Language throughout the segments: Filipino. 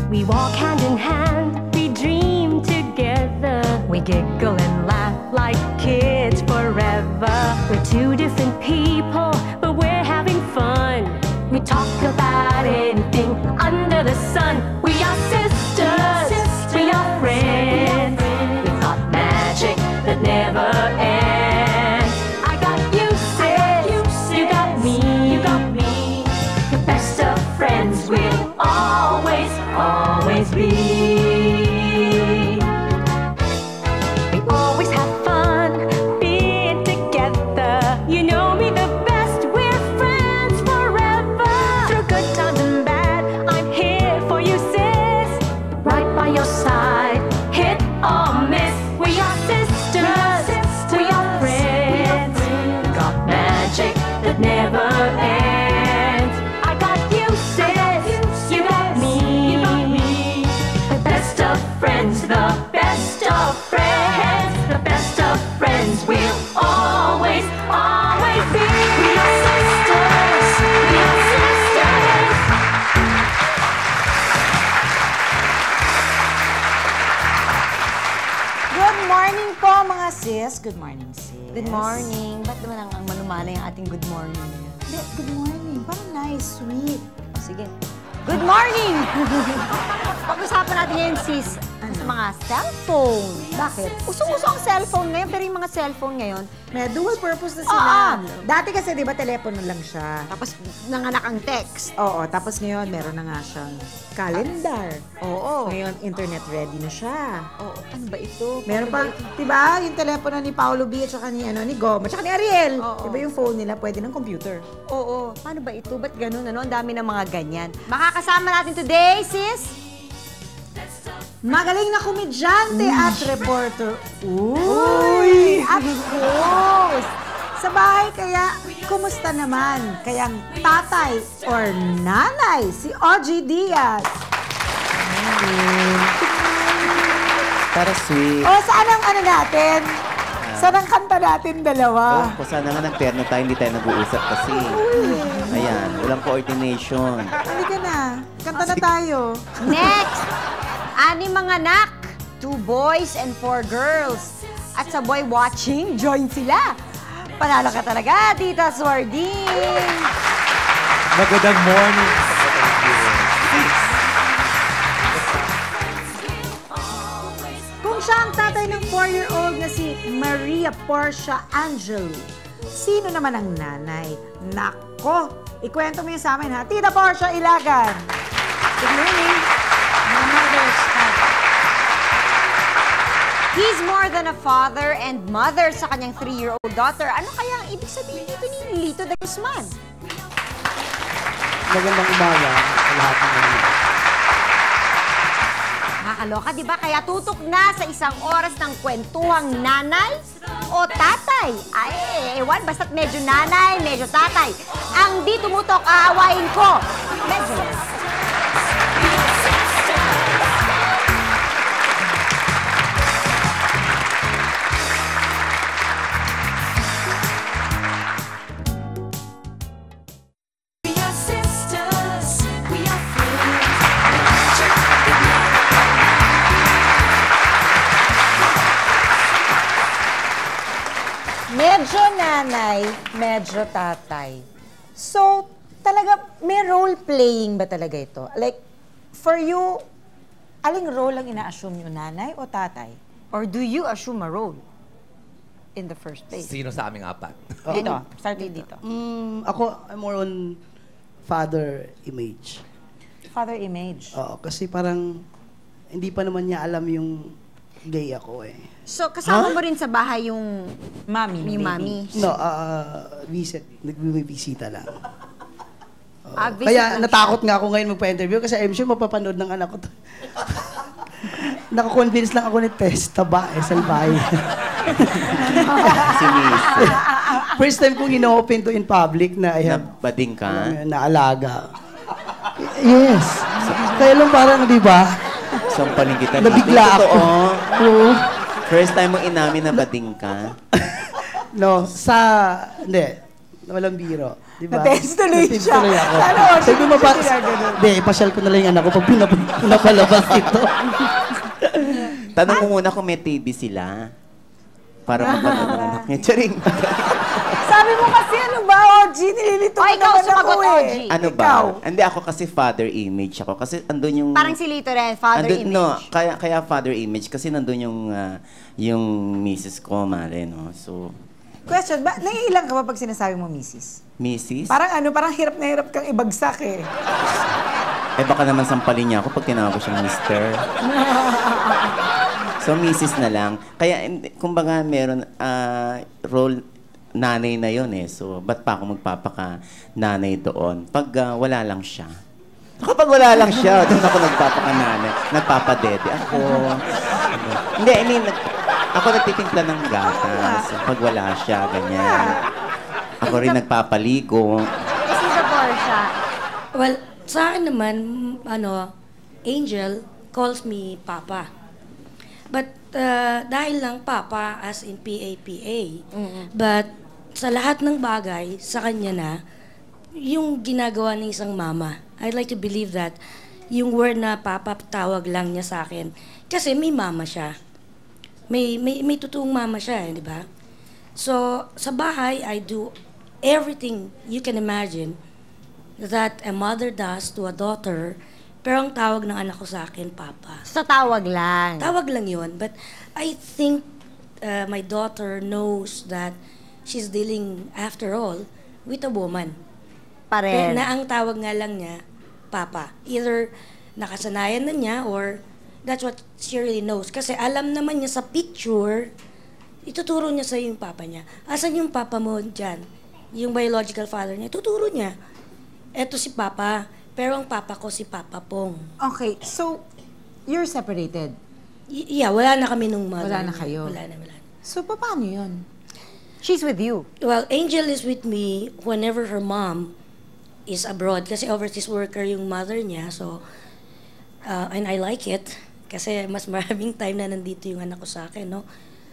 We walk hand in hand, we dream together. We giggle and laugh like kids forever. We're two different people, but we're having fun. We talk about anything under the sun. We are sisters, we are friends. We've got magic that never ends. I got you, sis, you got me. The best of friends we'll always be. We always have fun being together. You know me the best, we're friends forever. Through good times and bad, I'm here for you, sis. Right by your side, hit or miss. We are sisters, we are friends. Got magic that never ends. I got you, sis, you got me. The best of friends, the best of friends, the best of friends we'll always be. We are sisters, we are sisters. Good morning po, mga sis. Good morning, sis. Good morning. Ba't naman ang manumana yung ating good morning? Hindi, good morning. Parang nice, sweet. O, sige. Good morning! Pag-usapan natin ngayon, sis, sa mga cellphone. Bakit? Usong-uso ang cellphone ngayon, pero yung mga cellphone ngayon, May dual purpose na sila. Dati kasi, di ba, telepono lang siya. tapos nanganak ang text. Oo, tapos ngayon, meron na nga siyang calendar. Oo. Ngayon, internet ready na siya. Oo. Ano ba ito? Meron pa, di ba, yung telepono ni Paolo B at saka ni Gom, at saka ni Ariel. Oo. Di ba yung phone nila, pwede ng computer. Oo. Paano ba ito? Ba't ganun? Ano? Ang dami ng mga ganyan. Makakasama natin today, sis? Magaling na komedyante at reporter. Uy! At host! Sa bahay kaya, kumusta naman? Kayang tatay or nanay, si OG Diaz. Para sweet. O, saan ang ano natin? Saan ang kanta natin dalawa? Kung sana nga nagterno tayo, hindi tayo nag-uusap kasi. Ayan, walang coordination. Halika na. Kanta na tayo. Next! Ani mga anak, 2 boys and 4 girls. At sa boy watching, join sila. Panalo ka talaga, Tita Swarding. Magandang morning. Kung siya ang tatay ng 4-year-old na si Maria Portia Angelo, sino naman ang nanay? Nako! Ikwento mo yun sa amin, ha? Tita Portia Ilagan! Good morning! Mother's Day. He's more than a father and mother sa kanyang 3-year-old daughter. Ano kaya ang ibig sabihin dito ni Lito de Guzman? Magandang umaga sa lahat ng mga. Nakakaloka, di ba? Kaya tutok na sa isang oras ng kwentuhang nanay o tatay. Ay, ewan, basta't medyo nanay, medyo tatay. Ang di tumutok, aawain ko. Medyo lang. Medyo nanay, medyo tatay. So, talaga, may role-playing ba talaga ito? Like, for you, aling role ang ina-assume yung nanay o tatay? Or do you assume a role in the first place? Sino sa aming apat? Dito, start with dito. Ako, I'm more on father image. Father image. Oo, kasi parang hindi pa naman niya alam yung gay ako eh. So, kasama mo rin sa bahay yung Mami, yung baby. mami. No, nagbibisita lang. Visit Kaya lang natakot nga ako ngayon magpa-interview kasi I'm sure mapapanood ng anak ko to. Nakakonvince lang ako ni Tess, taba eh, salbay. Si Miss. First time kong ino-open to in public na I have Nabading ka? naalaga. Yes. Kaya lang parang, di ba? Sampaling kita. Nabigla ako. Totoo. Oo. First time mo inamin na bading ka? No, hindi. Walang biro. Diba? Na-tense tuloy Na-tense siya. tuloy ako. Sana all Sabi mo ba, siya ginaganon. hindi, ipasyal ko na lang yung anak ko pag pinapalabas ito. Tanong mo muna kung may TV sila. Para mapanood ng anak niya. Charing. Sabi mo kasi ano ba, OG? Nililito O, mo ikaw, naman ako sumagot, eh. OG. Ano ba? Ikaw. Hindi, ako kasi father image ako. Kasi andun yung... Parang si Lito rin, father image. No, kaya father image. Kasi nandun yung misis ko, mare, no? So, Question, naiilang ka ba pag sinasabi mo misis? misis? Parang parang hirap na hirap kang ibagsak eh. Eh, baka naman sampalin niya ako pag tinawag ko siyang mister. So, misis na lang. Kaya, kumbaga, meron role nanay na yon eh. So, ba't pa ako magpapaka-nanay doon? Pag wala lang siya. Kapag wala lang siya, doon ako nagpapaka-nanay. Nagpapadede ako. Hindi, I mean, ako nagtitimpla ng gatas. Pag wala siya, ganyan. Ako rin nagpapaligo. Kasi sa Portia. Well, sa akin naman, Angel calls me Papa. But dahil lang Papa as in P-A-P-A. But sa lahat ng bagay, sa kanya na, yung ginagawa ng isang mama. I'd like to believe that yung word na Papa, tawag lang niya sa akin. Kasi may mama siya. May totoong mama siya, di ba? So, sa bahay, I do everything you can imagine that a mother does to a daughter, pero ang tawag ng anak ko sa akin, Papa. Sa tawag lang. Tawag lang yun, but I think my daughter knows that she's dealing, after all, with a woman. Pa rin. Na ang tawag nga lang niya, Papa. Either nakasanayan na niya or that's what she really knows. Kasi alam naman niya sa picture, ituturo niya sa yung papa niya. Asan yung papa mo dyan? Yung biological father niya, tuturo niya. Eto si Papa, pero ang papa ko si Papa Pong. Okay, so, you're separated. Yeah, wala na kami nung mother. Wala na kayo? Wala na. So, paano yun? She's with you. Well, Angel is with me whenever her mom is abroad. Kasi overseas worker yung mother niya. So, and I like it. Kasi mas maraming time na nandito yung anak ko sa akin, no?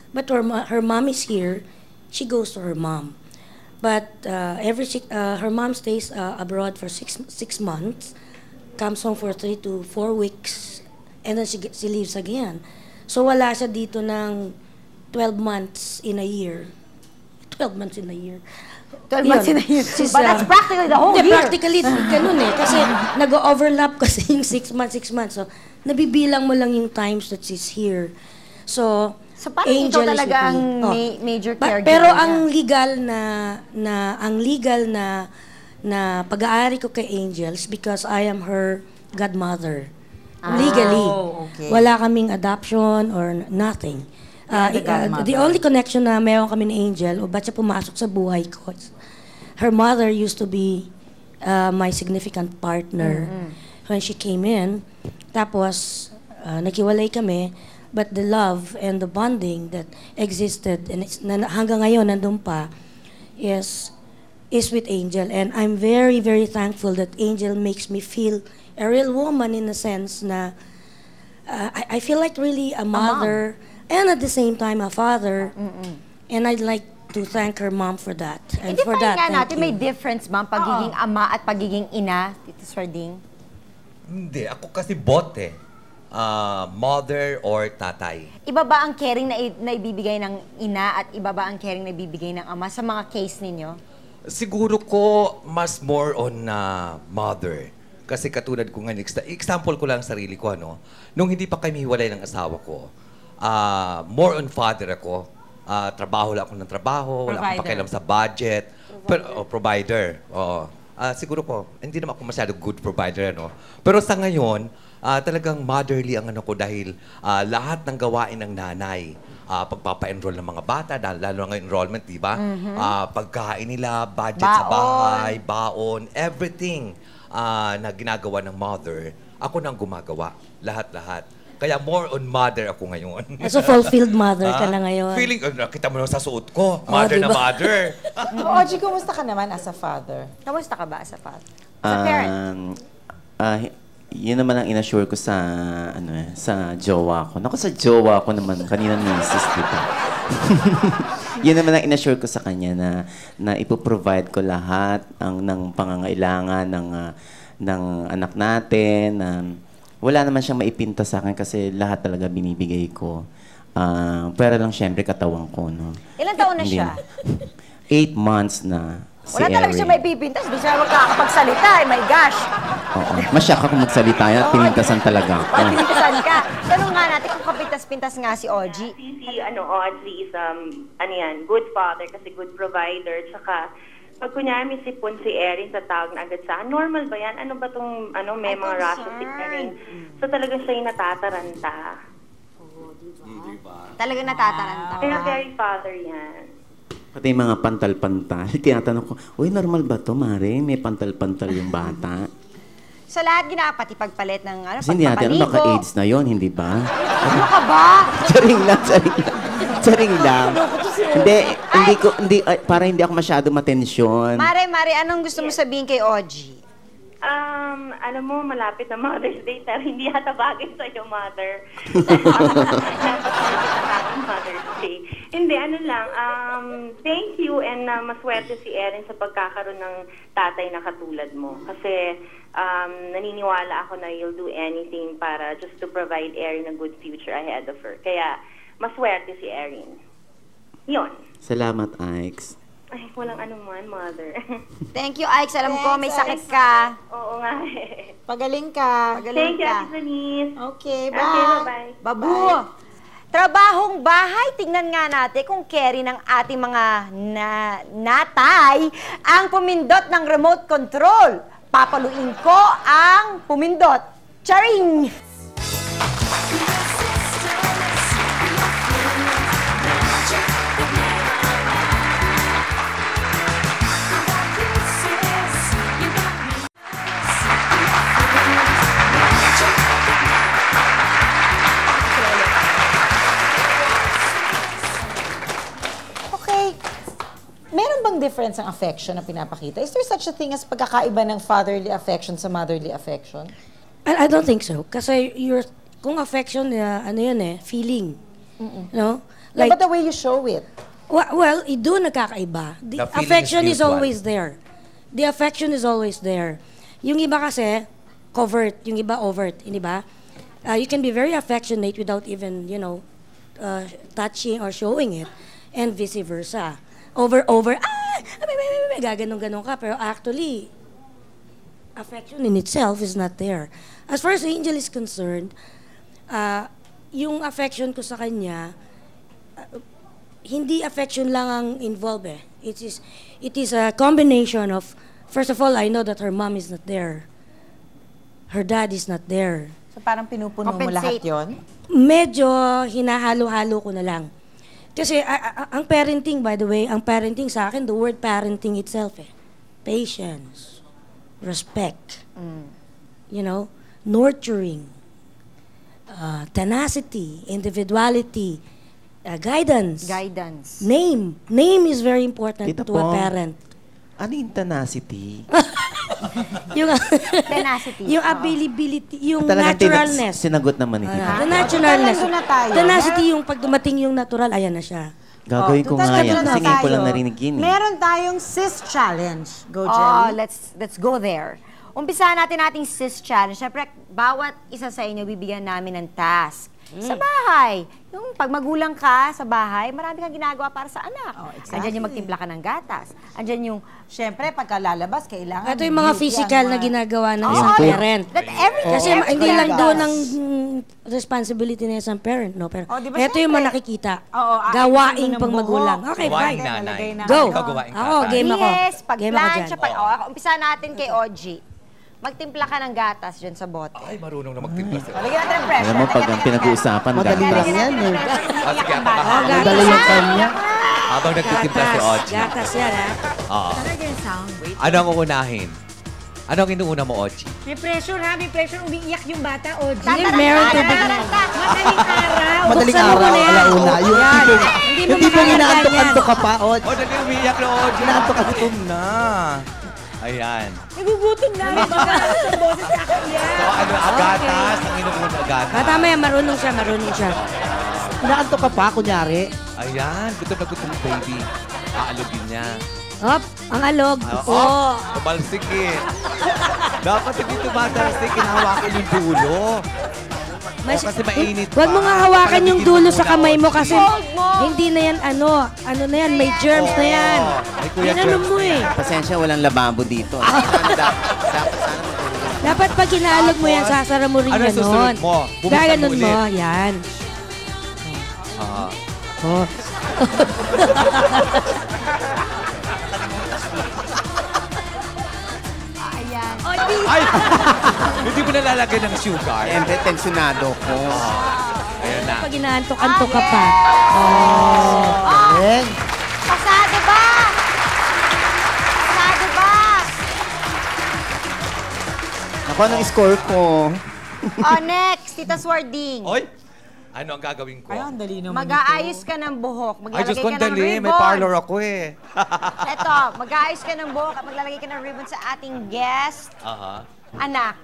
But her mom is here. She goes to her mom. But her mom stays abroad for six months, comes home for 3 to 4 weeks, and then she leaves again. So wala siya dito ng 12 months in a year. 12 months in a year. 12 months in a year. But that's practically the whole Hindi, year. practically, ganun eh. Kasi nag-overlap kasi yung 6 months. So, nabibilang mo lang yung times that she's here. So parang ikaw Angel is talaga with ang me. major But, caregiver pero niya. ang legal na pag-aari ko kay Angel is because I am her godmother. Legally. okay. Wala kaming adoption or nothing. The godmother. The only connection na meron kami ni Angel, o ba't siya pumasok sa buhay ko, her mother used to be my significant partner when she came in. Tapos, naghiwalay kami, but the love and the bonding that existed, and hanggang ngayon nandun pa, is with Angel. And I'm very, very thankful that Angel makes me feel a real woman in a sense na I feel like really a mother and at the same time a father. And I'd like to thank her mom for that. And for I-define that, nga thank natin, may you. difference ba? Pagiging ama at pagiging ina, Tito Sarding? Hindi, ako kasi bote. Mother or tatay. Iba ba ang caring na ibibigay ng ina at iba ba ang caring na ibibigay ng ama sa mga case ninyo? Siguro ko mas more on mother. Kasi katulad ko nga, example ko lang sarili ko, nung hindi pa kami hiwalay ng asawa ko, more on father ako. Trabaho lang ako ng trabaho, wala akong pakialam sa budget. Pero, provider. Siguro ko, hindi naman ako masyado good provider, Pero sa ngayon, talagang motherly ang ko dahil lahat ng gawain ng nanay, pagpapa-enroll ng mga bata, lalo ng enrollment, di ba? Pagkain nila, budget sa bahay, baon, everything na ginagawa ng mother, ako nang gumagawa. Lahat-lahat. Kaya more on mother ako ngayon. So fulfilled mother ka na ngayon. Feeling, nakita mo naman sa suot ko, mother na diba? mother. OG, kumusta ka naman as a father? Kamusta ka ba as a father? As a parent? Yun naman ang inassure ko sa sa jowa ko. Naku, sa jowa ko naman, kanina misis, di ba? Yun naman ang inassure ko sa kanya na ipoprovide ko lahat ng pangangailangan ng anak natin. Wala naman siyang maipinta sa akin kasi lahat talaga binibigay ko. Pero lang syempre katawan ko, no? Ilang taon na Hindi siya? 8 months na. Wala talaga siya may pipintas. Di siya magkakapagsalita. My gosh. Oo. Masyak ako magsalita yan at pinintasan talaga ako. Pintasan ka. Tanong nga natin kung kapintas-pintas nga si Ogie. Audrey is, good father kasi good provider. Tsaka, pag kunyari may sipon si Erin, tatawag na agad sa akin, normal ba yan? Ano ba itong, may mga rashes si Erin? So talagang siya yung natataranta. Talagang natataranta. Kaya very father yan. Pati yung mga pantal-pantal. Tinatanong ko, uy, normal ba to, Mare? May pantal-pantal yung bata. Sa lahat pati pagpalit ng Kasi hindi natin, pagpapaligo. baka AIDS na yon, hindi ba? Ano ka ba? Charing lang. Para hindi ako masyado matensyon. Mare, anong gusto mo sabihin kay Ogie? Alam mo, malapit na Mother's Day, pero hindi yata bagay sa'yo, Mother. Mother's Day. Hindi, thank you and maswerte si Erin sa pagkakaroon ng tatay na katulad mo. Kasi naniniwala ako na you'll do anything para just to provide Erin a good future ahead of her. Kaya, maswerte si Erin. Yun. Salamat, Ike's. Ay, walang anuman, Mother. Thank you, Ike. Alam ko, may sakit ka. Oo nga eh. Pagaling ka. Thank you, Ate Denise. Okay, bye. Okay, bye-bye. Babu! Trabahong bahay. Tingnan nga natin kung carry ng ating mga natay ang pumindot ng remote control. Papaluin ko ang pumindot. Charing! Meron bang difference ang affection na pinapakita? Is there such a thing as pagkakaiba ng fatherly affection sa motherly affection? I don't think so. Kasi kung affection, feeling. No? Like, but the way you show it. Well, doon nagkakaiba. The The feeling affection is is mutual. always there. The affection is always there. Yung iba kasi, covert. Yung iba, overt. Hindi ba? You can be very affectionate without even, touching or showing it. And vice versa. Over, gaganong-ganon ka. Pero actually, affection in itself is not there. As far as Angel is concerned, yung affection ko sa kanya, hindi affection lang ang involved eh. It is a combination of, first of all, I know that her mom is not there. Her dad is not there. So parang pinupuno mo lahat yon? Medyo hinahalo-halo ko na lang. Kasi ang parenting, by the way, ang parenting sa akin, the word parenting itself eh. Patience, respect, nurturing, tenacity, individuality, guidance. Name is very important Tita to a Pong, parent. Ano yung tenacity? yung Tenacity. yung availability, yung Talagang naturalness. sinagot naman ni Tita. The naturalness. Nandun na tayo. Tenacity yung pag dumating yung natural, ayan na siya. Gagawin ko nga yan. Sige, ko lang narinig yun. Meron tayong sis challenge. Go, Oh, Jelly. let's go there. Umpisahan natin ating sis challenge. Siyempre, bawat isa sa inyo bibigyan namin ng task. Sa bahay. Yung pag magulang ka sa bahay, marami kang ginagawa para sa anak. Oh, exactly. Andyan yung magtimpla ka ng gatas. Andyan yung... Siyempre, pagka lalabas, kailangan... Ito yung mga beauty physical ang na mga- ginagawa ng Ayan isang po. parent. That everything. Kasi Oo, hindi lang yes. doon ang responsibility ng isang parent, no? Pero Oh, di ba ito yung mga syempre? nakikita. Oo, gawaing ayusin mo ng pang magulang. buhok. Okay, Gawaing fine. nanay. Nalagay na- Go. Ikaw gawaing Ako, tatay. game ako. Yes, Game ako pag-plancha. dyan. Umpisa natin kay Ogie. Magtimpla ka ng gatas dyan sa bote. Ay, marunong na magtimpla siya. Lagyan natin ng pressure. Alam mo, pag ang pinag-uusapan, Madali lang gatas. yan eh. Sige, Madali yung kanya. habang nagtitimpla si Ogie. Gatas yan, ha? Oo. Ano ang uunahin? Ano ang inuuna mo, Ogie? May pressure ha, may pressure. Umiiyak yung bata, o. Meron tubig na. Madaling araw. Madaling Buksan mo araw, muna yan. alauna. Yung Yan. tipong, Hindi mo yung tipong makakagayan. inaantok-antok ka pa, o. Oh, dali umiiyak na, Ogie. Inaantok ka. Gutom na. Ayan. Nagugutom na. Baga sa boses sa akin yan. So, ano, agatas, ang inuuna agatas. Tama yan, marunong siya. Inaantok ka pa, kunyari. Ayan, gutom na gutom, baby. Aalugin niya. Hop, ang alog. Oh. Tumalsik eh. Dapat hindi tumatalsik, hinahawakan yung dulo. Kasi mainit pa. Huwag mo nga hawakan yung Palamigin dulo mo sa muna, kamay mo Ogie. kasi hindi na yan ano na yan, may germs na yan. Ay, kuya, Ginano germs mo na eh. yan. Pasensya, walang lababo dito. Dapat sana matulog. Dapat pag hinalog mo yan, sasara mo rin Ano ganon. susunod mo? Bubuksan mo Gaganon mo, ulit. yan. Ah. Oh. Ayan. Ay! Hindi mo nalalagay ng sugar. Siyempre, tensyonado ko. Ayan na. Pag inaantok-antok ka pa. Galing. Pasado ba? Pasado ba? Ako, anong score ko? Oh, next, Tita Swarding. Oy! Ano ang gagawin ko? Ay, ang dali naman Mag-aayos ka ng buhok. Ay, Diyos ko, Maglalagay ka ng dali. ribbon. May parlor ako eh. Eto, mag-aayos ka ng buhok at maglalagay ka ng ribbon sa ating guest, Aha. anak.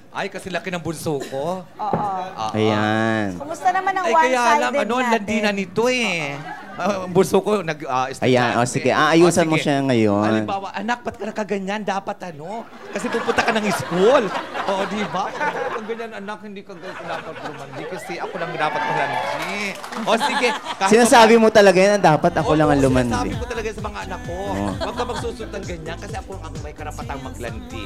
Ay, kasi laki ng bunso ko. Oo. Ayan. Kumusta naman ang Ay, kaya lang, one-sided ang landi na nito eh. Ang bunso ko, Ayan, sige. Aayusan mo siya ngayon. Halimbawa, anak, ba't ka nakaganyan? Dapat ano? Kasi pupunta ka ng school. Oo, di ba? Pag ganyan, anak, hindi ka dapat lumandi kasi ako lang dapat lumandi. O sige. Sinasabi mo talaga yan na dapat ako lang ang lumandi. Sinasabi ko talaga sa mga anak ko. Huwag ka magsusot ng ganyan kasi ako ang may karapatang maglandi.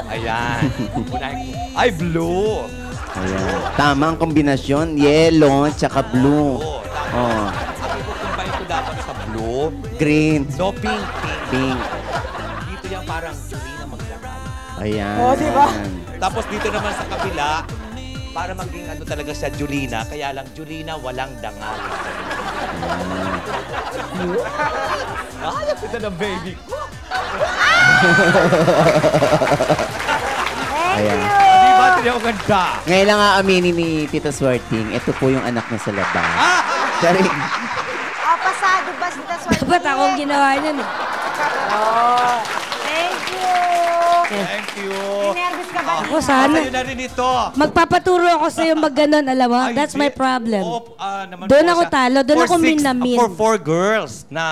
Ayan. Unahin ko. Ay, blue. Ayan. Tama ang kombinasyon. Yellow, tsaka blue. Oo, tama. Oh. Ang kukumpain ko dapat sa blue. Green. No, pink. Pink. Dito yan parang hindi na maglakad. Ayan. Oh, diba? Tapos dito naman sa kabila, para maging ano talaga siya, Julina. Kaya lang, Julina, walang dangal. Ay, ang ganda ng baby ko. Ayan. Di ba? Tiyo ang ganda. Ngayon lang aaminin ni Tita Swarting, ito po yung anak niya sa labas. Sorry. Oh, pasado ba, Tita Swarding? Ba't akong ginawa niyan eh? Thank you. Thank you. Nervous ka ba? Ako sana. Sa'yo na rin ito. Magpapaturo ako sa'yo mag-ganon, alam mo? Ay, That's my hindi. problem. Oo, naman Doon po ako siya. talo, doon For ako 6 minamin. For 4 girls na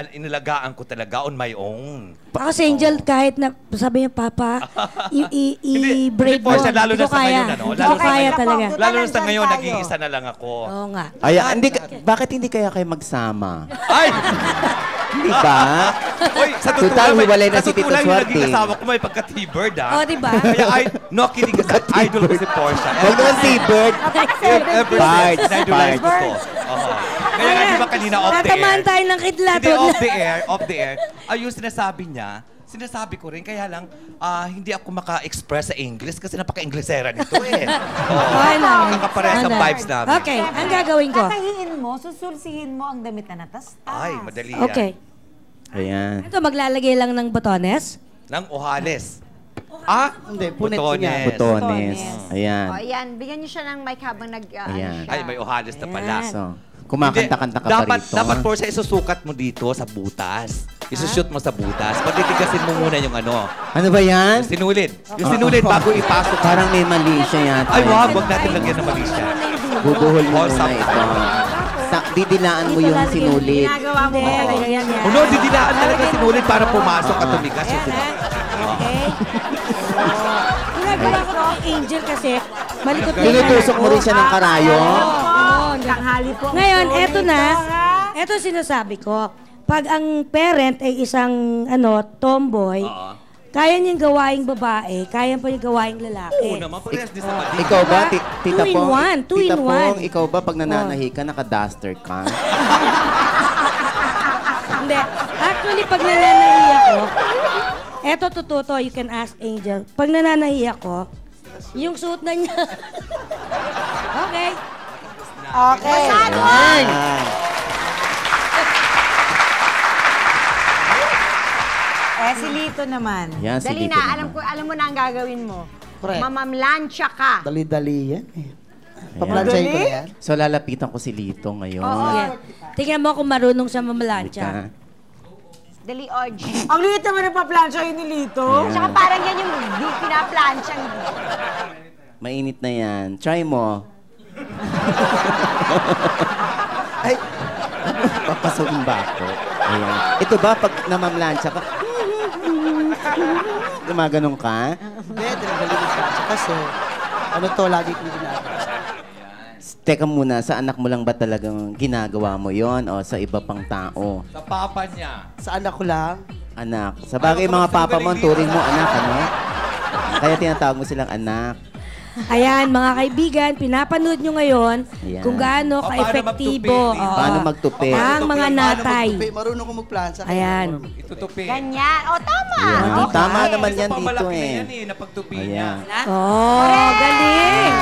inilagaan ko talaga on my own. Ako si Angel, kahit na sabi niya, Papa, i-braid mo. Portia, lalo Hindi na ko sa kaya. ngayon, ano? Hindi Lalo ko sa kaya ngayon. talaga. Lalo na sa Tayo. ngayon, nag-iisa na lang ako. Oo nga. Ayan, bakit hindi kaya kayo magsama? Ay! Di ba? Uy, sa totoo Total, lang, hiwalay na si sa totoo Tito lang yung Swerte. naging asawa ko, may pagka-T-bird, ah. Oh, di ba? Kaya, no kidding kasi, idol ko si Portia. Huwag naman si Bird. Ever Parts, since, idolize ko parts. to. Kaya nga, di ba kanina off the air? Tatamaan tayo ng kidlat. Hindi, off the air. Yung sinasabi niya, sinasabi ko rin, kaya lang, hindi ako maka-express sa English kasi napaka-Inglesera nito eh. Okay lang. Kakapares ang vibes namin. Okay, ang gagawin ko. Tatahiin mo, susulsihin mo ang damit na natas. Ay, madali yan. Okay. Ayan. Ito, maglalagay lang ng botones. Ng ohales. Hindi, punit ko Butones. niya. Butones. Ayan. Oh, ayan. Bigyan niyo siya ng mic habang nag, ano Ayan. siya. Ay, may ohales na pala. So, kumakanta-kanta ka pa rito. Dapat Portia, isusukat mo dito sa butas. Isushoot mo sa butas. Patitigasin mo muna yung ano. Ano ba yan? Yung sinulid. Yung sinulid bago ipasok. Parang may mali siya yata. Ay, wag natin lagyan ng mali siya. Bubuhol mo Oh, muna ito. Didilaan mo yung sinulid. Ginagawa mo ba talaga yan? Uno, didilaan talaga sinulid para pumasok at tumigas yung Okay. Ginagawa ko ng Angel kasi malikot na yung Tinutusok mo rin siya ng karayo. Tanghali po. Ngayon, eto na. Eto sinasabi ko. Pag ang parent ay isang tomboy, kaya niyang gawaing babae, kaya pa niyang gawaing lalaki. Oo naman, parehas din sa mali. Ikaw ba, Tita Two in Pong? one, two Tita in Pong, one. ikaw ba pag nananahi ka, naka-duster ka? Hindi. Actually, pag nananahi ako, eto totoo to, you can ask Angel. Pag nananahi ako, yung suot na niya. Okay. Okay. Pasado! Ayan. Si Lito naman. Yan, si Dali Lito na, naman. alam mo na ang gagawin mo. Correct. Mamamlansya ka. Dali-dali yan eh. Paplansyahin ko na yan. So, lalapitan ko si Lito ngayon. Yeah. Tingnan mo kung marunong siya mamalansya. Ka. Dali, Audrey. Ang liit naman ng paplansya yun ni Lito. Ayan. Tsaka parang yan yung pinaplansyang. Mainit na yan. Try mo. Ay, Papasukin ba ako? Ayan. Ito ba, pag namamlansya ka, gumaganon ka? Hindi, tinagaling siya. Kasi, ano to, lagi kong ginagawa. Teka muna, sa anak mo lang ba talagang ginagawa mo yon o sa iba pang tao? Sa papa niya. Sa anak ko lang, Anak. Sa bagay, mga papa mo, turing mo anak, ano? Kaya tinatawag mo silang anak. Ayan, mga kaibigan, pinapanood nyo ngayon Ayan. kung gaano Paano ka-epektibo magtupi, oo, Paano magtupi? ang mga natay. marunong ko magplansa. Ayan. Itutupi. Ganyan. O, tama. Ayan. Okay. Tama naman yan Sa dito pamalaki na eh. yan napagtupi niya. Ayan. Oh, galing!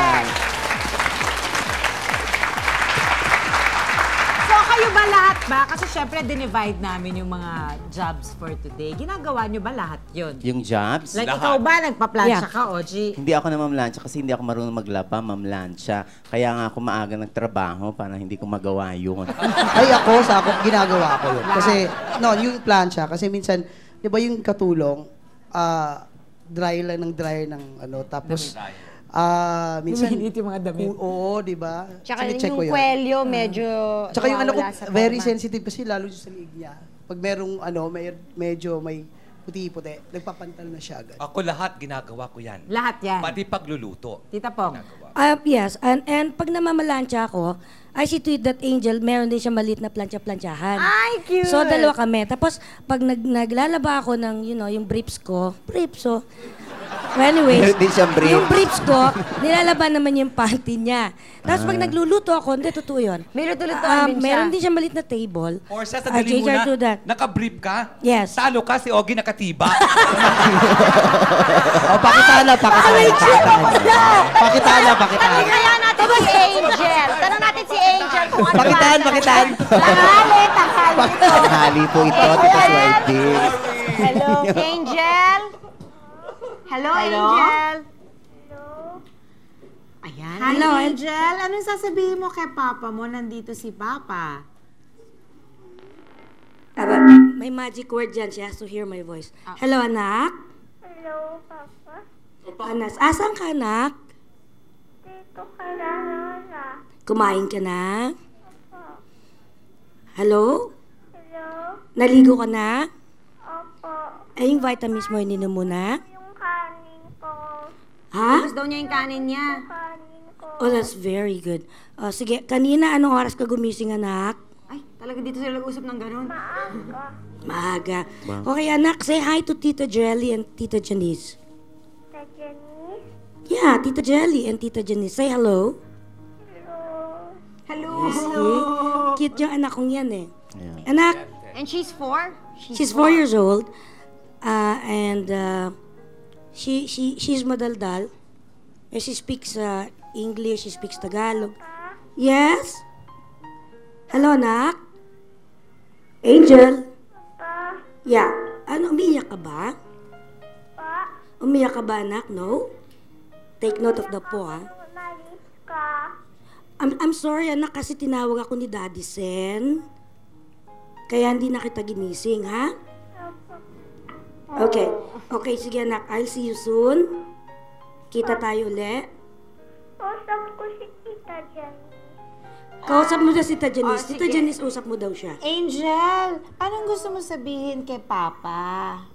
So, kayo ba lahat ba? Kasi syempre, dinivide namin yung mga jobs for today. Ginagawa nyo ba lahat yun? Yung jobs? Like, Lahat. ikaw ba, nagpa-plancha Yeah. ka, Oji? Hindi ako namamlansya kasi hindi ako marunong maglaba, mamlansya. Kaya nga ako maaga nagtrabaho para hindi ko magawa yun. Ay, ako, ginagawa ko yun. Kasi, no, yung plancha, kasi minsan, di ba yung katulong, dry lang ng dryer ng ano, tapos, minsan, Luminit yung mga damit. Oo, di ba? Tsaka Sine-check ko yung yun. kwelyo, medyo Tsaka yung ano ko, nawawala sa very forma. sensitive kasi lalo sa liig niya. Pag merong ano, medyo may puti-puti, nagpapantal na siya agad. Ako lahat ginagawa ko yan. Lahat yan. Pati pagluluto. Tita Pong. Ginagawa. Yes, and pag namamalansya ako, I see to it that Angel, meron din siya maliit na plancha-planchahan. Ay, cute! So, dalawa kami. Tapos, pag naglalaba ako ng, yung briefs ko, so, anyways, Meron din siyang brief. yung briefs ko, nilalaban naman yung panty niya. Tapos, pag nagluluto ako, hindi, totoo yun. May luto-lutoan din siya. Meron din siya maliit na table. Or siya, I sandali change her to muna, that. naka-brief ka? Yes. Talo ka, si Ogie nakatiba. Pakitala. Tanong kaya natin si Angel. Tanong natin si Angel kung ano Pakitaan. Tanghali ito. Hali po ito, Tita Swerte. Hello, Angel. Hello, Angel. Ayan. Hello, Hi, Angel. Anong sasabihin mo kay Papa mo? Nandito si Papa. May magic word dyan. She has to hear my voice. Hello, anak. Hello, Papa. Anas, asan ka, anak? Dito ka na, Lola. Kumain ka na? Hello? Hello? Naligo ka na? Opo. Ay, yung vitamins mo, ininom mo na? Yung kanin ko. Ha? Gusto daw niya yung kanin niya. Kanin ko. Oh, that's very good. Sige, kanina, anong oras ka gumising, anak? Ay, talaga dito sila nag-usap ng ganun. Maaga. Maaga. Okay, anak, say hi to Tita Jelly and Tita Janice. Sa Janice. Yeah, Tita Jelly and Tita Janice. Say hello. Hello. Hello. Cute yung anak kong yan eh. Yeah. Anak, And she's 4? she's 4 years old. And she's madaldal. She speaks English, she speaks Tagalog. Yes? Hello, anak? Angel? Pa. Yeah. Ano, umiyak ka ba? Pa. Umiyak ka ba, anak? No? Take note of the po, ha? Umalis ka. I'm sorry, anak, kasi tinawag ako ni Daddy Sen. Kaya hindi na kita ginising, ha? Okay. Okay, sige, anak. I'll see you soon. Kita tayo ulit. Usap ko si Tita Janice. Kausap mo na si Tita Janice. Tita Janice, usap mo daw siya. Angel, anong gusto mo sabihin kay Papa?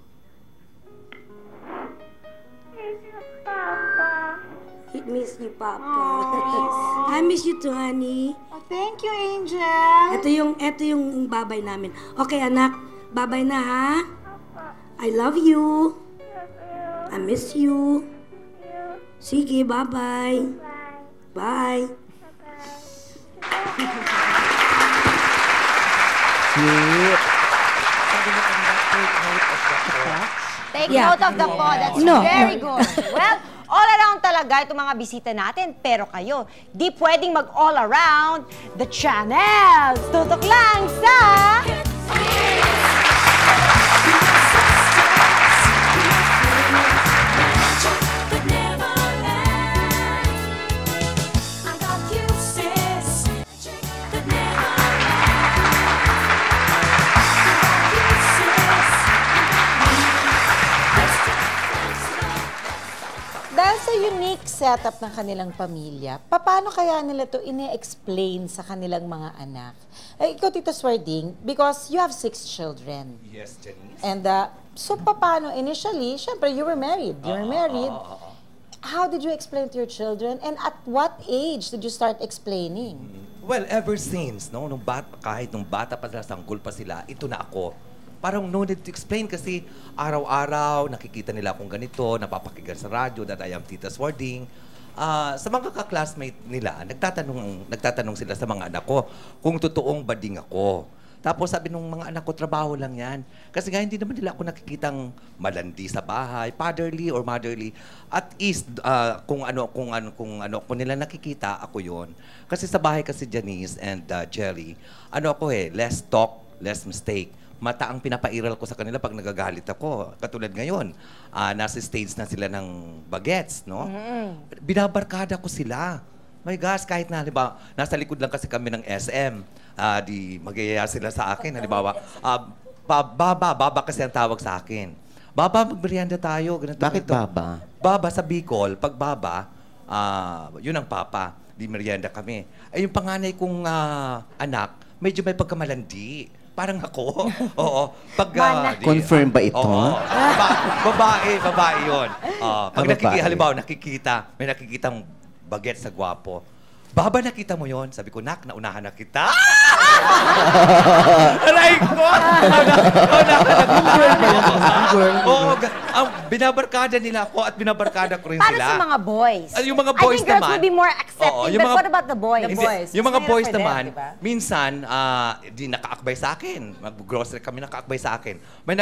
Hello, Papa. He miss you, Papa. I miss you too, honey. Oh, thank you, Angel. Ito yung babay namin. Okay, anak. Babay na, ha? I love you. I miss you. Sige, bye-bye. Bye. Sweet. Take Yeah. note of the po. That's No, very good. Well, all around talaga itong mga bisita natin. Pero kayo, di pwedeng mag all around the channels. Tutok lang sa... Dahil sa unique setup ng kanilang pamilya, paano kaya nila to ine-explain sa kanilang mga anak? Ikaw, Tito Swarding, because you have 6 children. Yes, Janice. And so paano initially, syempre you were married. How did you explain to your children? And at what age did you start explaining? Well, ever since, no, kahit nung bata pa sila, sanggol pa sila, ito na ako. Parang no need to explain kasi araw-araw nakikita nila akong ganito, napapakinggan sa radyo that I am Tita Swarding. Sa mga ka-classmate nila, nagtatanong sila sa mga anak ko kung totoong bading ako. Tapos sabi nung mga anak ko, trabaho lang yan. Kasi nga hindi naman nila ako nakikitang malandi sa bahay, fatherly or motherly. At least kung nila nakikita, ako yon. Kasi sa bahay kasi Janice and Jerry, less talk, less mistake. Mata ang pinapairal ko sa kanila pag nagagalit ako. Katulad ngayon, nasa stage na sila ng bagets, no? Binabarkada ko sila. My gosh, kahit na, halimbawa, nasa likod lang kasi kami ng SM, di magyaya sila sa akin. Halimbawa, baba kasi ang tawag sa akin. Baba, magmerienda tayo. Ganito, Bakit ganito. baba? Baba sa Bicol, pag baba, yun ang papa. Di merienda kami. Ay, yung panganay kong anak, medyo may pagkamalandi. Parang ako. Oo. Confirm ba ito? Oo. Babae yun. Pag halimbawa, may nakikitang baget sa gwapo. Baba, nakita mo yon? Sabi ko, nak, naunahan na kita. Aray ko! Oo, binabarkada nila ako at binabarkada ko rin Para sila. sa mga boys. Yung mga boys I think girls naman, would be more accepting, but what about the boys? Yung mga boys naman, minsan, di nakaakbay sa akin. Mag-grocery kami, nakaakbay sa akin. May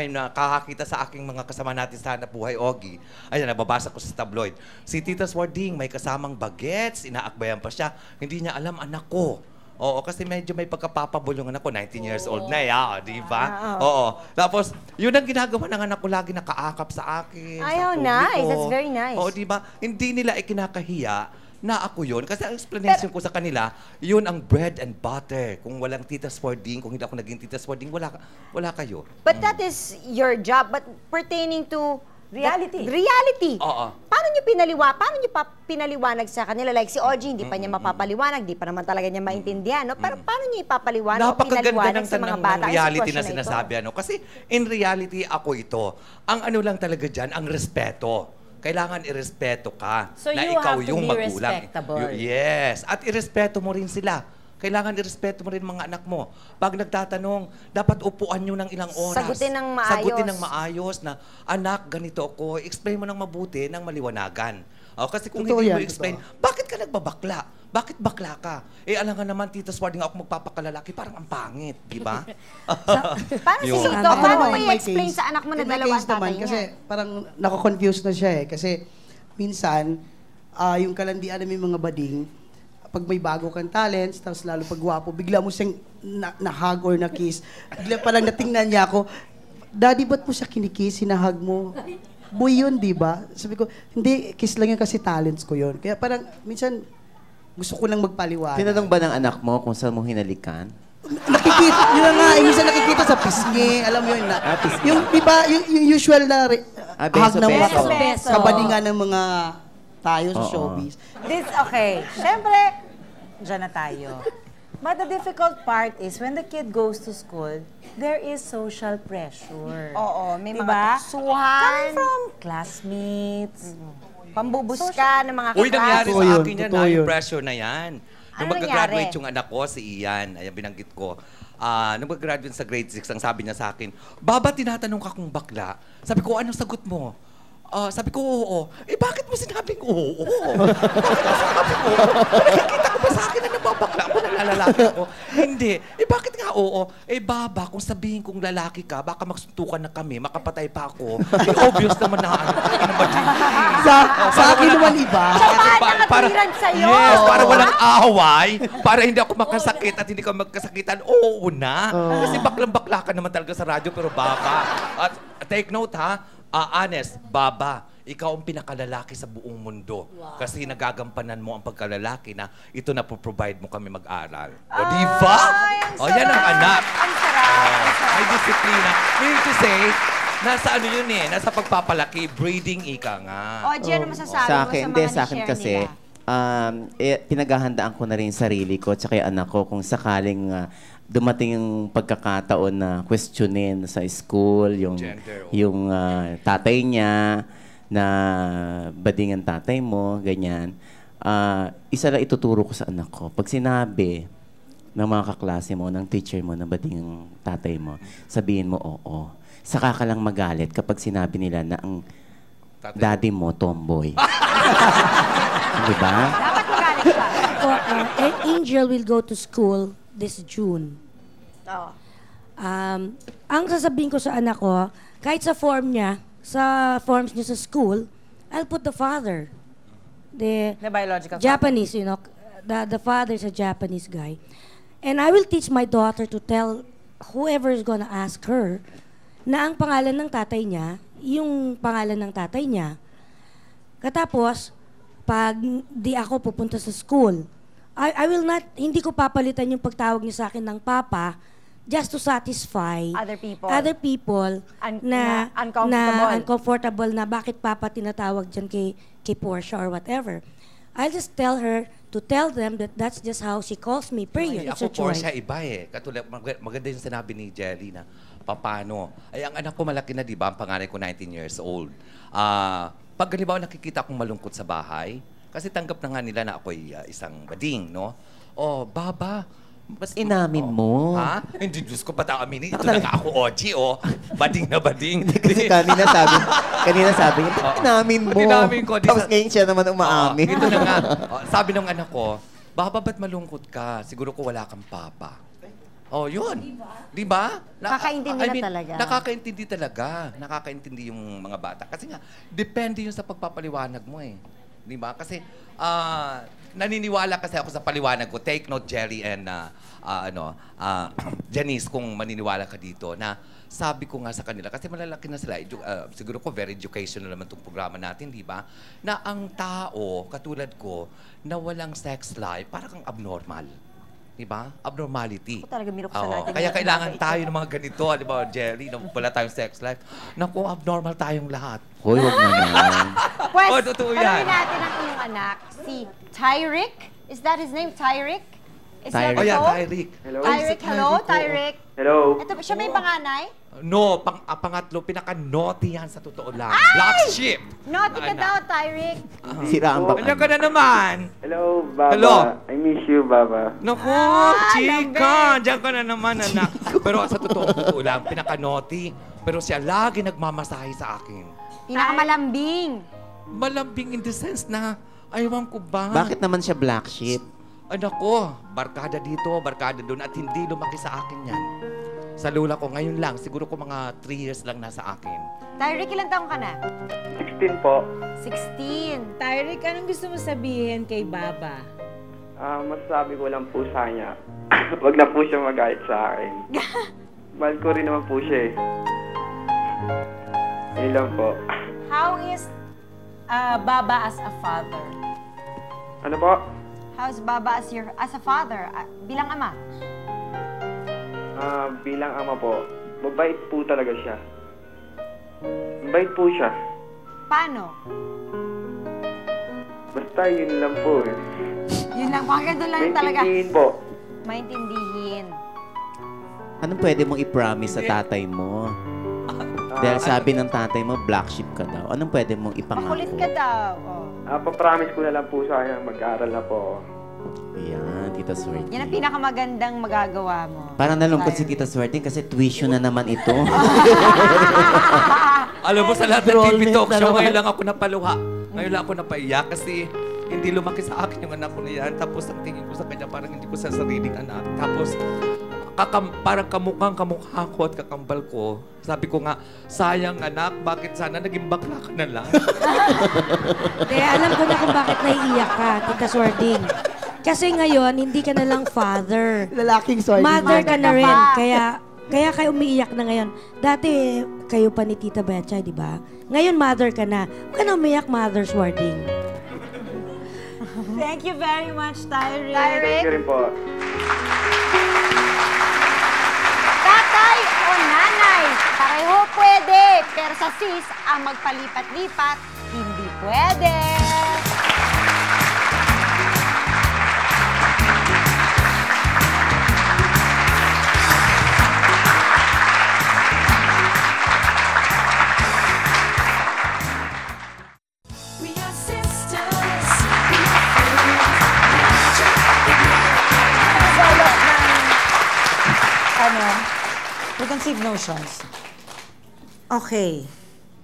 nakakakita sa aking mga kasama natin sa hanap buhay, Ogie. Ayan, nababasa ko sa tabloid. Si Tita Swarding, may kasamang bagets, inaakbayan pa siya. Hindi niya alam, anak ko. Oo, kasi medyo may pagkapapabol yung anak ko, 19 years old na, di ba? Oo. Tapos, yun ang ginagawa ng anak ko, lagi nakaakap sa akin. Ay, sa oh, nice. publiko. That's very nice. Oo, di ba? Hindi nila ikinakahiya na ako yun. Kasi ang explanation ko sa kanila, yun ang bread and butter. Kung walang Tita Swarding, kung hindi ako naging Tita Swarding, wala kayo. But that is your job. But pertaining to reality. Oo. Paano niyo pinaliwanag sa kanila? Like si Ogie, hindi pa niya mapapaliwanag, hindi pa naman talaga niya maintindihan. No? Pero paano niyo ipapaliwanag o pinaliwanag sa mga bata? Napakaganda ng reality na sinasabi. Kasi in reality, ako ito. Ang ano lang talaga dyan, ang respeto. Kailangan irespeto ka So na you ikaw have to yung be magulang. respectable. Yes. At irespeto mo rin sila. Kailangan irespeto mo rin mga anak mo. Pag nagtatanong, dapat upuan nyo ng ilang oras. Sagutin ng maayos. Sagutin ng maayos na, anak, ganito ako. Explain mo ng mabuti, ng maliwanagan. Kasi kung hindi mo explain, bakit ka nagbabakla? Bakit bakla ka? Alam nga naman, Tita Swarding, ako magpapakalalaki, parang ang pangit, di ba? Paano si Tito? Paano mo i-explain sa anak mo na dalawa ang tatay niya? Kasi parang nako-confuse na siya eh. Kasi minsan, yung kalandian na may mga bading, pag may bago kang talents, tapos lalo pag gwapo, bigla mo siyang na-hug or na-kiss. Bigla parang natingnan niya ako, Daddy, ba't mo siya kinikiss, sinahag mo? Boy yun, di ba? Sabi ko, hindi, kiss lang yun kasi talents ko yun. Kaya parang, minsan, gusto ko lang magpaliwanag. Tinanong ba ng anak mo kung saan mo hinalikan? Nakikita, yun na nga, minsan nakikita sa pisngi, alam mo yun na. Yung, di ba, yung usual na hug ng mga kabadingan ng mga tayo sa showbiz. Okay. Siyempre, dyan na tayo. But the difficult part is when the kid goes to school, there is social pressure. Oo, may diba? mga tuksuhan. Coming from classmates. Pambubuska ng mga Uy, nangyari Totoo sa yun, akin yan, totoo yun. yung pressure na yan. Nung Ano mag-graduate nangyari? yung anak ko, si Ian, ayan, binanggit ko. Nung mag-graduate sa grade 6, ang sabi niya sa akin, Baba, tinatanong ka kung bakla. Sabi ko, anong sagot mo? Sabi ko, oo. Bakit mo sinabing oo? Bakit mo sinabing oo? Nakikita ko ba sa akin na nababakla ako, nalalaki ako? Hindi. Bakit nga oo? Baba, kung sabihin kong lalaki ka, baka magsuntukan na kami, makapatay pa ako. Obvious naman na ano ba din? Sa akin naman iba. Nakatwiran sa'yo. Yes, para walang away, para hindi ako makasakit at hindi ka magkasakitan, oo na. Kasi baklang-bakla ka naman talaga sa radyo, pero baba. At take note ha, honest, Baba, ikaw ang pinakalalaki sa buong mundo. Wow. Kasi nagagampanan mo ang pagkalalaki na ito na po-provide mo kami mag-aral. O, di ba? O, yan ang anak. Ang sarap. May disiplina. Meaning to say, Nasa ano yun eh, nasa pagpapalaki, breeding ika nga. O, Jen, ano masasabi Sa mo akin, sa hindi, mga sa akin ni-share kasi, nila? pinaghahandaan ko na rin yung sarili ko at yung anak ko kung sakaling dumating yung pagkakataon na questionin sa school, yung, Gender, yung tatay niya, na bading ang tatay mo, ganyan. Isa lang ituturo ko sa anak ko. Pag sinabi ng mga kaklase mo, ng teacher mo, na bading ang tatay mo, sabihin mo, oo. Saka ka lang magalit kapag sinabi nila na ang daddy mo, tomboy. Di ba? Dapat magalit ka. Angel will go to school this June. Oo. Ang sasabihin ko sa anak ko, kahit sa form niya, sa forms niya sa school, I'll put the father. The biological Japanese, you know, the father is a Japanese guy. And I will teach my daughter to tell whoever is gonna ask her na ang pangalan ng tatay niya, yung pangalan ng tatay niya. Katapos, pag di ako pupunta sa school, I will not, hindi ko papalitan yung pagtawag niya sa akin ng papa just to satisfy Other people. na uncomfortable. na bakit papa tinatawag dyan kay Portia or whatever. I'll just tell her to tell them that that's just how she calls me. Period. It's a Ako, choice. Portia, iba eh. Katulad, maganda yung sinabi ni Jelly na, papano? Ay, ang anak ko malaki na, di ba? Ang panganay ko 19 years old. Pag halimbawa nakikita akong malungkot sa bahay, kasi tanggap na nga nila na ako'y isang bading, no? Oh, baba, Mas inamin mo. ha? Hindi, Diyos ko, ba't aminin? Ito na nga ako, Oji, oh. Bading na bading. Kasi kanina sabi niya, ba't inamin mo? Ba't inamin ko? Di Tapos sa- ngayon siya naman umaamin. Ito na nga. Sabi ng anak ko, baba, ba't malungkot ka? Siguro ko wala kang papa. Oh, yun. Di ba? Nakakaintindi na talaga. Nakakaintindi talaga. Nakakaintindi yung mga bata. Kasi nga, depende yun sa pagpapaliwanag mo eh. Di ba? Kasi, naniniwala kasi ako sa paliwanag ko. Take note, Jerry and Janice, kung maniniwala ka dito, na sabi ko nga sa kanila, kasi malalaki na sila, siguro ko very educational naman itong programa natin, di ba? Na ang tao, katulad ko, na walang sex life, parang kang abnormal. Di ba? Abnormality. Ako talaga minuksan Oo. natin Kaya yung kailangan mga tayo ng mga ganito, di ba, Jerry, na wala tayong sex life. Naku, abnormal tayong lahat. Hoy, wag naman. Pwes, Oh, totoo yan. tanongin natin ang iyong anak, si Tyrick. Is that his name, Tyrick? Is that Tyrick. Oh, yeah, so? Tyrick. Hello? Tyrick, hello, Tyrick. Hello? Ito, siya may panganay? No, pangatlo, pinaka-naughty yan sa totoo lang. Black sheep. Naughty ka Anak. daw, Tyrick. Siraan ba? Andiyan ka na naman. Hello, Baba. Hello. I miss you, Baba. Naku, chika, diyan ka na naman, anak. Pero sa totoo lang, pinaka-naughty. Pero siya lagi nagmamasahe sa akin. Pinakamalambing. Malambing in the sense na, aywan ko ba? Bakit naman siya black sheep? Anak ko, barkada dito, barkada doon, at hindi lumaki sa akin yan. Sa lula ko, ngayon lang, siguro ko mga 3 years lang nasa akin. Tyrick, ilang taong ka na? 16 po. 16. Tyrick, anong gusto mo sabihin kay Baba? Masasabi ko lang po sa kanya, wag na po siya magalit sa akin. Mahal ko rin naman po siya eh. Yun lang po. How is Baba as a father? Ano po? How's Baba as a father? Bilang ama? Bilang ama po, mabait po talaga siya. Mabait po siya. Paano? Basta yun lang po eh. Yun lang, hanggang doon lang talaga. Maintindihin po. Maintindihin. Anong pwede mong i-promise sa tatay mo? Dahil sabi ng tatay mo, black sheep ka daw. Anong pwede mong ipangako? Makulit ka daw. Oh. Papromise ko na lang po sa kanya, mag-aaral na po. Yan, Tita Swerte. Yan ang pinakamagandang magagawa mo. Parang nalungkot si Tita Swerte kasi tuition na naman ito. Alam mo, sa lahat ng TV Enrollment talk na show, naman. ngayon lang ako napaluha. Ngayon lang ako napaiyak kasi hindi lumaki sa akin yung anak ko na yan. Tapos ang tingin ko sa kanya, parang hindi ko sa sariling anak. Tapos parang kamukha ko at kakambal ko. Sabi ko nga, sayang anak, bakit sana naging bakla ka na lang? Kaya alam ko na kung bakit naiiyak ka, Tita Swarding. Kasi ngayon, hindi ka na lang father. Lalaking Swarding. Mother ka na rin. Kaya kayo umiiyak na ngayon. Dati, kayo pa ni Tita Betcha, di ba? Ngayon, mother ka na. Huwag ka na umiyak, Mother Swarding. Thank you very much, Tyrick. Thank you rin po. Tatay o nanay, Pareho pwede, pero sa sis, ang magpalipat-lipat, hindi pwede. We are sisters. Ano? Preconceived notions. Okay.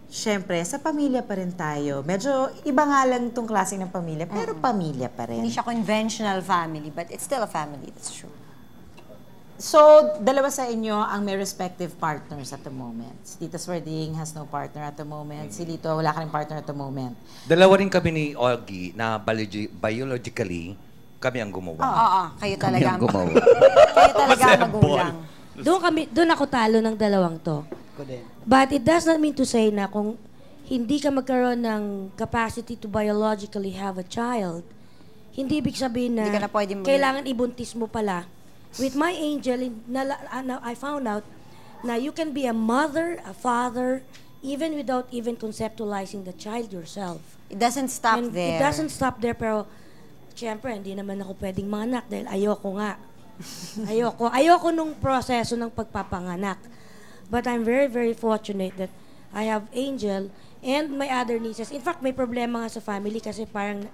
Siyempre, sa pamilya pa rin tayo. Medyo iba nga lang itong klase ng pamilya, pero pamilya pa rin. Hindi siya conventional family, but it's still a family. That's true. So, dalawa sa inyo ang may respective partners at the moment. Si Tita Swerding has no partner at the moment. Si Lito, wala ka rin partner at the moment. Dalawa rin kami ni Olgie na biologically, kami ang gumawa. Oo, kayo talaga Kami ang gumawa. Kayo talaga ang magulang. Doon ako talo ng dalawang to. But it does not mean to say na kung hindi ka magkaroon ng capacity to biologically have a child, hindi ibig sabihin na, Hindi ka na pwede kailangan ibuntis mo pala. With my angel, I found out na you can be a mother, a father, even without even conceptualizing the child yourself. It doesn't stop And there. It doesn't stop there, pero siyempre, hindi naman ako pwedeng manganak dahil ayoko nga. Ayoko nung proseso ng pagpapanganak. But I'm very, very fortunate that I have Angel and my other nieces. In fact, may problema nga sa family kasi parang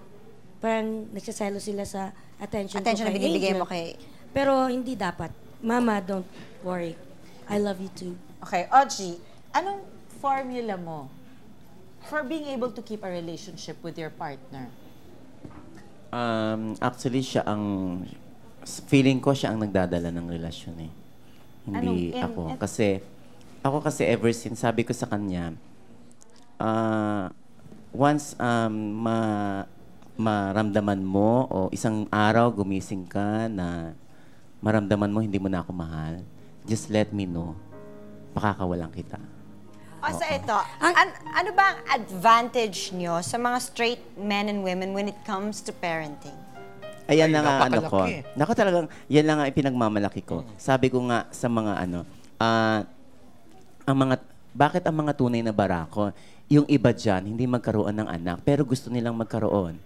nagsaselo sila sa attention ko Na kay binibigay Angel. mo kay... Pero hindi dapat. Mama, don't worry. I love you too. Okay, Audrey, anong formula mo for being able to keep a relationship with your partner? Actually, feeling ko siya ang nagdadala ng relasyon eh. Hindi ako. Ako kasi ever since, sabi ko sa kanya, once maramdaman mo o isang araw gumising ka na maramdaman mo hindi mo na ako mahal, just let me know. Pakakawalan kita. O, so ito, ano ba ang advantage nyo sa mga straight men and women when it comes to parenting? Ayan na nga ano ko. Naku talagang, yan lang nga ipinagmamalaki ko. Sabi ko nga sa mga bakit ang mga tunay na barako, yung iba dyan, hindi magkaroon ng anak, pero gusto nilang magkaroon.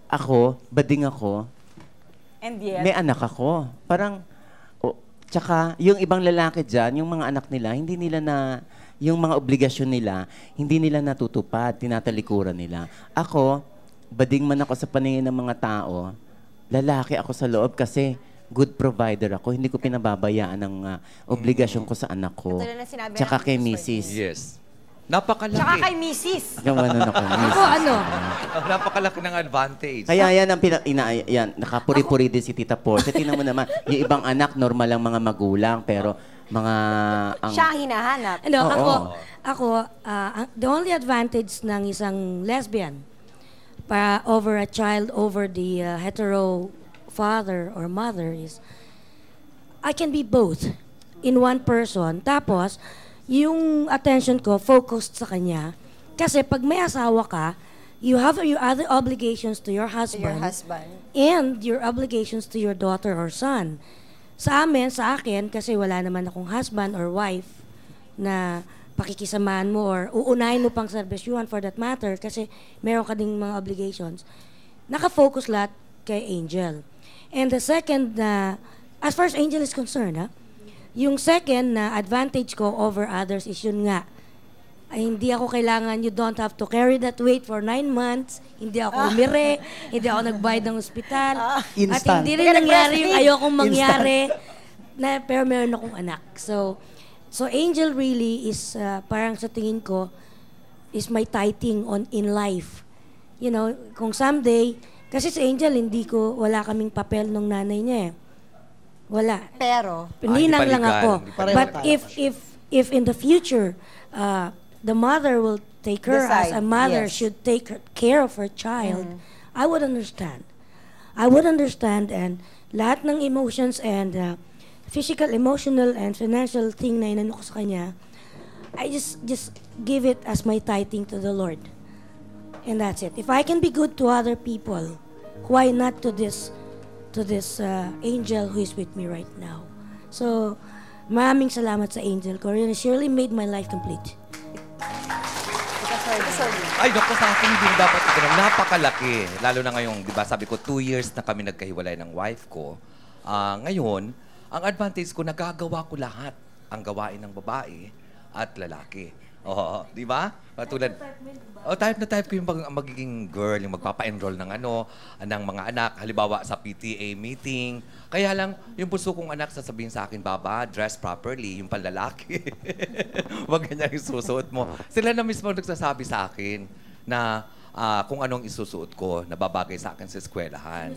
Ako, bading ako, And yet, may anak ako. Parang, tsaka, yung ibang lalaki dyan, yung mga anak nila, hindi nila yung mga obligasyon nila, hindi nila natutupad, tinatalikuran nila. Ako, bading man ako sa paningin ng mga tao, lalaki ako sa loob kasi good provider ako. Hindi ko pinababayaan ang obligasyon ko sa anak ko. Katulad na sinabi Tsaka ng kay Mrs. Mrs. Yes. Napakalaki. Tsaka kay Mrs. Yung ano ako, Miss. Napakalaki ng advantage. Kaya yan ang nakapuri-puri din si Tita Portia. Tingnan mo naman, yung ibang anak, normal lang mga magulang, pero mga... Siya ang hinahanap. The only advantage ng isang lesbian over a child, over the hetero father or mother is I can be both in one person. Tapos, yung attention ko focused sa kanya. Kasi pag may asawa ka, you have your other obligations to your husband. And your obligations to your daughter or son. Sa akin, kasi wala naman akong husband or wife na pakikisamahan mo or uunahin mo pang serbisyuhan for that matter kasi meron ka ding mga obligations. Nakafocus lahat kay Angel. And the second, as far as Angel is concerned, yung second na advantage ko over others is yun nga, ay hindi ako kailangan, you don't have to carry that weight for 9 months, hindi ako umire, hindi ako nagbayad ng ospital, at hindi rin nangyari yung ayokong mangyari, pero meron akong anak. So Angel really is, parang sa tingin ko, is my tithing in life. You know, kung someday, kasi si Angel, wala kaming papel nung nanay niya eh. Wala. Pero, Ninang lang ako. But if in the future, the mother will take her as a mother should take care of her child, I would understand. And lahat ng emotions and physical, emotional, and financial thing na inano ko sa kanya, I just give it as my tithing to the Lord. And that's it. If I can be good to other people, why not to this angel who is with me right now? So, Maraming salamat sa angel ko. She really made my life complete. Ay, naku, sa akin hindi dapat ganun. Napakalaki. Lalo na ngayon, di ba, sabi ko, 2 years na kami nagkahiwalay ng wife ko. Ngayon, ang advantage ko, nagagawa ko lahat ang gawain ng babae at lalaki. Oo, di ba? Tulad, type na type ko yung magiging girl, yung magpapa-enroll ng ng mga anak. Halimbawa, sa PTA meeting. Kaya lang, yung puso kong anak sasabihin sa akin, Baba, dress properly, yung panlalaki. Huwag ganyan yung susuot mo. Sila na mismo nagsasabi sa akin na kung anong isusuot ko na babagay sa akin sa eskwelahan.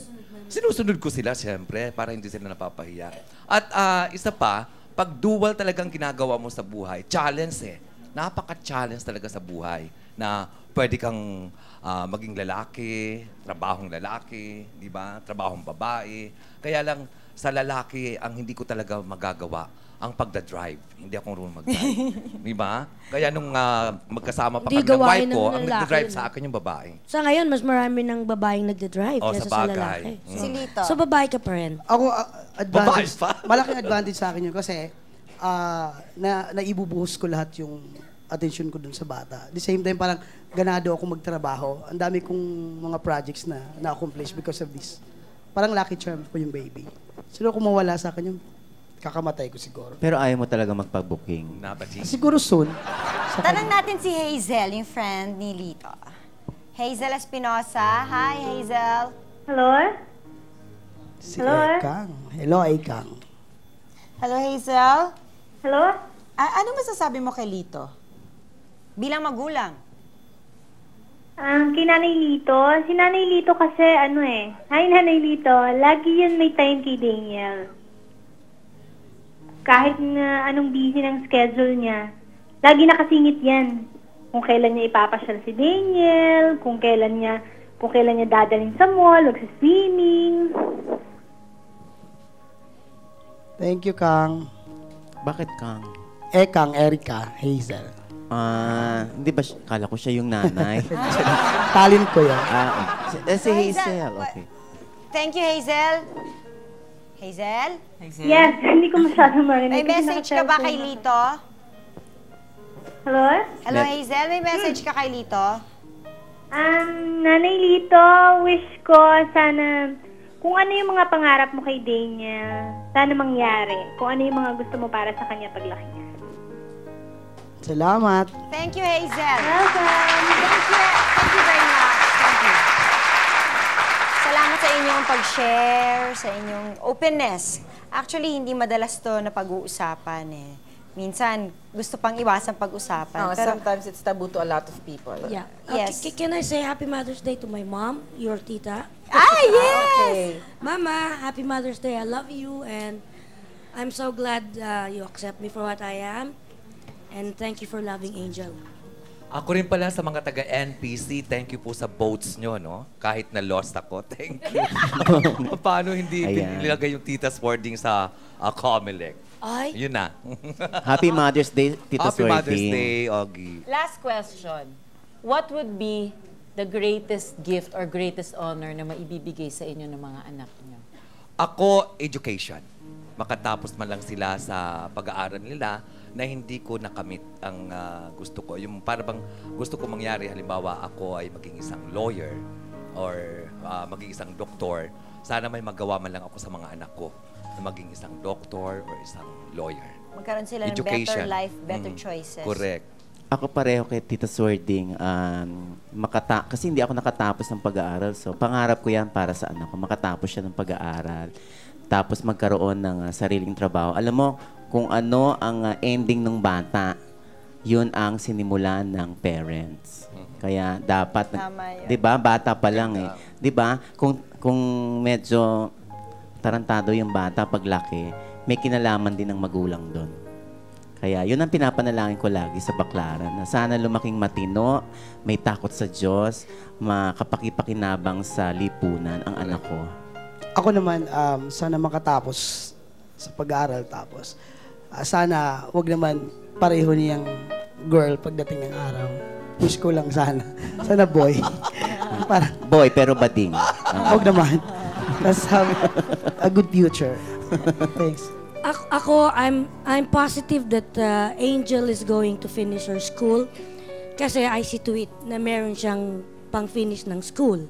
Sinusunod ko sila, siyempre, para hindi sila napapahiya. At isa pa, pag dual talagang ginagawa mo sa buhay, challenge Napaka-challenge talaga sa buhay na pwede kang maging lalaki, trabahong lalaki, di ba? Trabahong babae. Kaya lang, sa lalaki, ang hindi ko talaga magagawa, ang pagdadrive. Hindi ako marunong mag-drive. Di ba? Kaya nung magkasama pa kami ng wife ko, ang nagdadrive sa akin yung babae. Sa ngayon, mas marami ng babaeng nagdadrive kaysa sa lalaki. Si Lito. So, babae ka pa rin. Ako, advantage, malaking advantage sa akin yun kasi naibubuhos ko lahat yung attention ko dun sa bata. At the same time, parang ganado ako magtrabaho. Ang dami kong mga projects na na-accomplish because of this. Parang lucky charm ko yung baby. Siguro kung mawala sa akin yung kakamatay ko siguro. Pero ayaw mo talaga magpa-booking? Siguro soon. Tanong natin si Hazel, yung friend ni Lito. Hazel Espinosa. Hi, Hazel. Hello? Si Ekang. Hello, Ekang. Hello, Hazel. Hello? Ano masasabi mo kay Lito? Bilang magulang. Kay Nanay Lito. Si Nanay Lito kasi Hi, Nanay Lito. Lagi yun may time kay Daniel. Kahit na anong busy ng schedule niya, lagi nakasingit yan. Kung kailan niya ipapasyal si Daniel, kung kailan niya dadalhin sa mall, swimming. Thank you, Kang. Bakit, Kang? Ekang, Erika, Hazel. Hindi ba, kala ko siya yung nanay. Talent ko yan. Si Hazel, okay. Thank you, Hazel. Hazel? Yes, hindi ko masyadong marinig. May message ka ba kay Lito? Hello? Hello, Hazel. May message ka kay Lito? Nanay Lito, wish ko sana kung ano yung mga pangarap mo kay Daniel, sana mangyari. Kung ano yung mga gusto mo para sa kanya paglaki niya. Salamat. Thank you, Hazel. Welcome. Thank you very much. Thank you. Salamat sa inyong pag-share, sa inyong openness. Actually, hindi madalas to na pag-uusapan Minsan, gusto pang iwasan pag-usapan. Pero sometimes it's taboo to a lot of people. Yeah. Yes. Can I say Happy Mother's Day to my mom, your tita? Yes! Okay. Mama, Happy Mother's Day. I love you and I'm so glad you accept me for what I am. And thank you for loving Angel. Ako rin pala sa mga taga-NPC, thank you po sa votes nyo, no? Kahit na lost ako, thank you. Paano hindi nilagay yung Tita's wording sa Comelec? Yun na. Happy Mother's Day, Tita Happy Swerte. Mother's Day, Ogie. Last question. What would be the greatest gift or greatest honor na maibibigay sa inyo ng mga anak niyo? Ako, education. Makatapos man lang sila sa pag-aaral nila na hindi ko nakamit ang gusto ko. Yung parang gusto ko mangyari, halimbawa ako ay maging isang lawyer or maging isang doktor. Sana may magawa man lang ako sa mga anak ko na maging isang doktor or isang lawyer. Magkaroon sila ng better life, better choices. Correct. Ako pareho kay Tita Swerding, kasi hindi ako nakatapos ng pag-aaral. So, pangarap ko yan para sa anak ko. Makatapos siya ng pag-aaral. Tapos magkaroon ng sariling trabaho. Alam mo, kung ano ang ending ng bata, yun ang sinimulan ng parents. Kaya dapat, 'di ba? Bata pa lang 'Di ba? Kung medyo tarantado yung bata paglaki, may kinalaman din ng magulang doon. Kaya yun ang pinapanalangin ko lagi sa Baklaran, na sana lumaking matino, may takot sa Diyos, makapakipakinabang sa lipunan ang anak ko. Ako naman, sana makatapos sa pag-aaral tapos. Sana wag naman pareho niyang girl pagdating ng araw. Push ko lang sana. Sana boy. Boy, pero bading. Wag naman. Tapos have a good future. Thanks. I'm positive that Angel is going to finish her school kasi I see to it na meron siyang pang-finish ng school.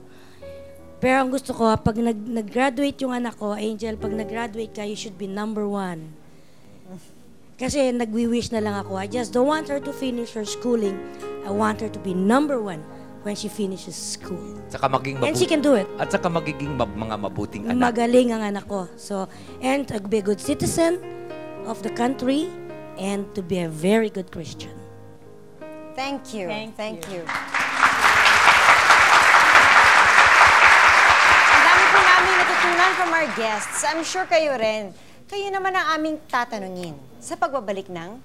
Pero ang gusto ko, pag nag-graduate yung anak ko, Angel, pag nag-graduate ka, you should be number 1. Kasi nagwi-wish na lang ako. I just don't want her to finish her schooling. I want her to be number 1 when she finishes school. Saka maging And she can do it. At saka magiging mga mabuting anak. Magaling ang anak ko. So, and to be a good citizen of the country and to be a very good Christian. Thank you. Thank you. Ang dami po namin natutunan from our guests. I'm sure kayo rin. Kayo naman ang aming tatanungin sa pagbabalik ng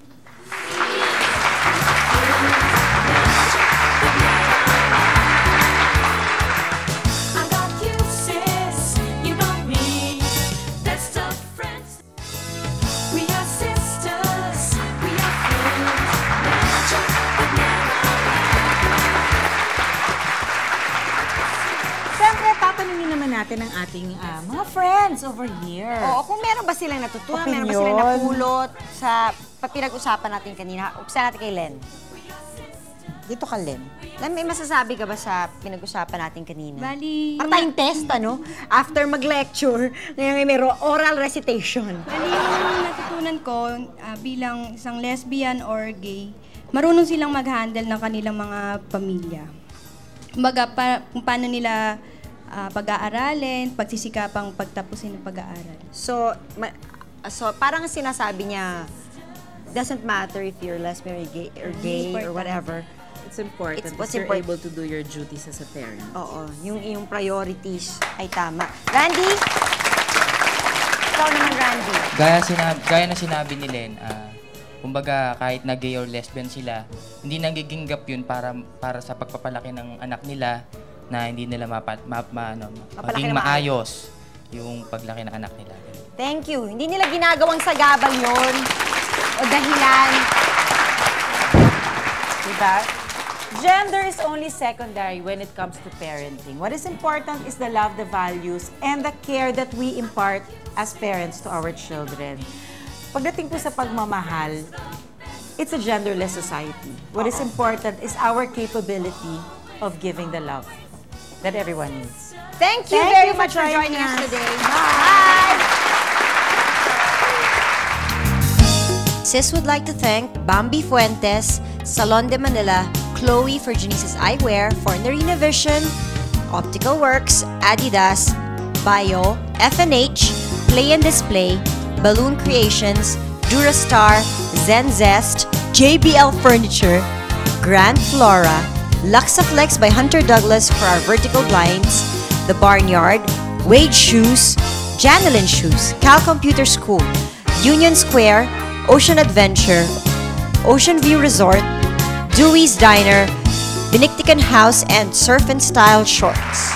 natin ang ating mga friends over here. Oo, kung meron ba silang natutunan, meron ba silang napulot sa pinag-usapan natin kanina. Umpisa natin kay Len. Dito ka, Len. Len, may masasabi ka ba sa pinag-usapan natin kanina? Bali... Para tayong test, ano? After mag-lecture, ngayon may oral recitation. Bali, yung natutunan ko bilang isang lesbian or gay, marunong silang mag-handle ng kanilang mga pamilya. Kumbaga, kung paano nila pag-aaralin, pagsisikapang pagtapusin ng pag-aaral. So parang sinasabi niya, doesn't matter if you're lesbian or gay or whatever. It's important What's you're important. able to do your duties as a parent. Oo, yung priorities ay tama. Randy? Ikaw naman, Randy. Gaya na sinabi ni Len, kumbaga kahit na gay or lesbian sila, hindi nagiging gap yun para sa pagpapalaki ng anak nila na hindi nila maging maayos yung paglaki ng anak nila. Thank you. Hindi nila ginagawang sagabal yun o dahilan. Diba? Gender is only secondary when it comes to parenting. What is important is the love, the values, and the care that we impart as parents to our children. Pagdating po sa pagmamahal, it's a genderless society. What is important is our capability of giving the love that everyone needs. Thank you very much for joining us today. Bye! Sis would like to thank Bambi Fuentes, Salon de Manila, Chloe for Janice's Eyewear, for Narina Vision, Optical Works, Adidas, Bio, FNH, Play and Display, Balloon Creations, Durastar, Zen Zest, JBL Furniture, Grand Flora, Luxaflex by Hunter Douglas for our vertical blinds, The Barnyard, Wade Shoes, Janelin Shoes, Cal Computer School, Union Square, Ocean Adventure, Ocean View Resort, Dewey's Diner, Benictican House, and Surf and Style Shorts.